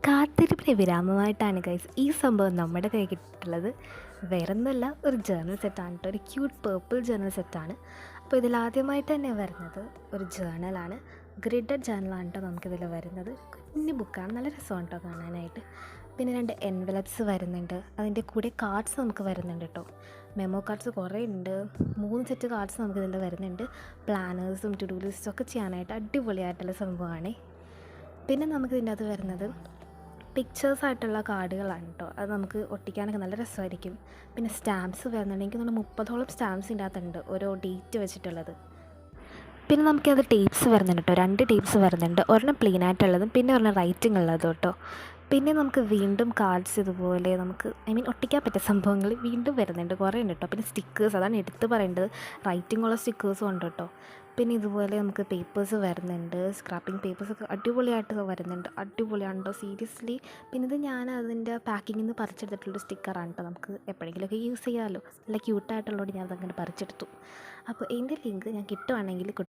കാത്തിരിപ്പിന് വിരാമമായിട്ടാണ് ഗൈസ് ഈ സംഭവം നമ്മുടെ കയ്യിൽ കിട്ടിയിട്ടുള്ളത്. വേറൊന്നുമല്ല, ഒരു ജേർണൽ സെറ്റാണ് കേട്ടോ. ഒരു ക്യൂട്ട് പേർപ്പിൾ ജേർണൽ സെറ്റാണ്. അപ്പോൾ ഇതിലാദ്യമായിട്ട് തന്നെ വരുന്നത് ഒരു ജേർണലാണ്. ഗ്രിഡഡ് ജേർണലാണ് കേട്ടോ നമുക്കിതിൽ വരുന്നത്. കുഞ്ഞു ബുക്കാണ്, നല്ല രസമാണ് കേട്ടോ കാണാനായിട്ട്. പിന്നെ 2 എൻവലപ്സ് വരുന്നുണ്ട്. അതിൻ്റെ കൂടെ കാർഡ്സ് നമുക്ക് വരുന്നുണ്ട് കേട്ടോ. മെമ്മോ കാർഡ്സ് കുറേ ഉണ്ട്. 3 സെറ്റ് കാർഡ്സ് നമുക്കിതിൽ വരുന്നുണ്ട്. പ്ലാനേഴ്സും ടു ഡു ലിസ്റ്റും ഒക്കെ ചെയ്യാനായിട്ട് അടിപൊളിയായിട്ടുള്ള സംഭവമാണ്. പിന്നെ നമുക്കിതിൻ്റെ അകത്ത് വരുന്നത് പിക്ചേഴ്സായിട്ടുള്ള കാർഡുകളാണ് കേട്ടോ. അത് നമുക്ക് ഒട്ടിക്കാനൊക്കെ നല്ല രസമായിരിക്കും. പിന്നെ സ്റ്റാമ്പ്സ് വരുന്നുണ്ട്. എനിക്ക് തോന്നുന്നു 30ഓളം സ്റ്റാമ്പ്സിൻ്റെ അകത്തുണ്ട്, ഓരോ ഡേറ്റ് വെച്ചിട്ടുള്ളത്. പിന്നെ നമുക്കത് ടേപ്സ് വരുന്നുണ്ട് കേട്ടോ. 2 ടേപ്സ് വരുന്നുണ്ട്. ഒരെണ്ണം പ്ലെയിൻ ആയിട്ടുള്ളതും പിന്നെ ഒരെണ്ണം റൈറ്റിംഗ് ഉള്ളതും കേട്ടോ. പിന്നെ നമുക്ക് വീണ്ടും കാർഡ്സ് ഇതുപോലെ നമുക്ക് ഒട്ടിക്കാൻ പറ്റിയ സംഭവങ്ങൾ വീണ്ടും വരുന്നുണ്ട്, കുറേ ഉണ്ട് കേട്ടോ. പിന്നെ സ്റ്റിക്കേഴ്സ്, അതാണ് എടുത്ത് പറയേണ്ടത്. റൈറ്റിംഗ് സ്റ്റിക്കേഴ്സും ഉണ്ട് കേട്ടോ. പിന്നെ ഇതുപോലെ നമുക്ക് പേപ്പേഴ്സ് വരുന്നുണ്ട്. സ്ക്രാപ്പിംഗ് പേപ്പേഴ്സൊക്കെ അടിപൊളിയായിട്ട് വരുന്നുണ്ട്. അടിപൊളിയാണ് കേട്ടോ, സീരിയസ്ലി. പിന്നെ ഇത് ഞാൻ അതിൻ്റെ പാക്കിങ്ങിൽ നിന്ന് പറിച്ചെടുത്തിട്ടുള്ളൊരു സ്റ്റിക്കറാണ് കേട്ടോ. നമുക്ക് എപ്പോഴെങ്കിലുമൊക്കെ യൂസ് ചെയ്യാമല്ലോ. നല്ല ക്യൂട്ടായിട്ടുള്ളതുകൊണ്ട് ഞാൻ അതങ്ങനെ പറിച്ചെടുത്തു. അപ്പോൾ എൻ്റെ ലിങ്ക് ഞാൻ കിട്ടുവാണെങ്കിൽ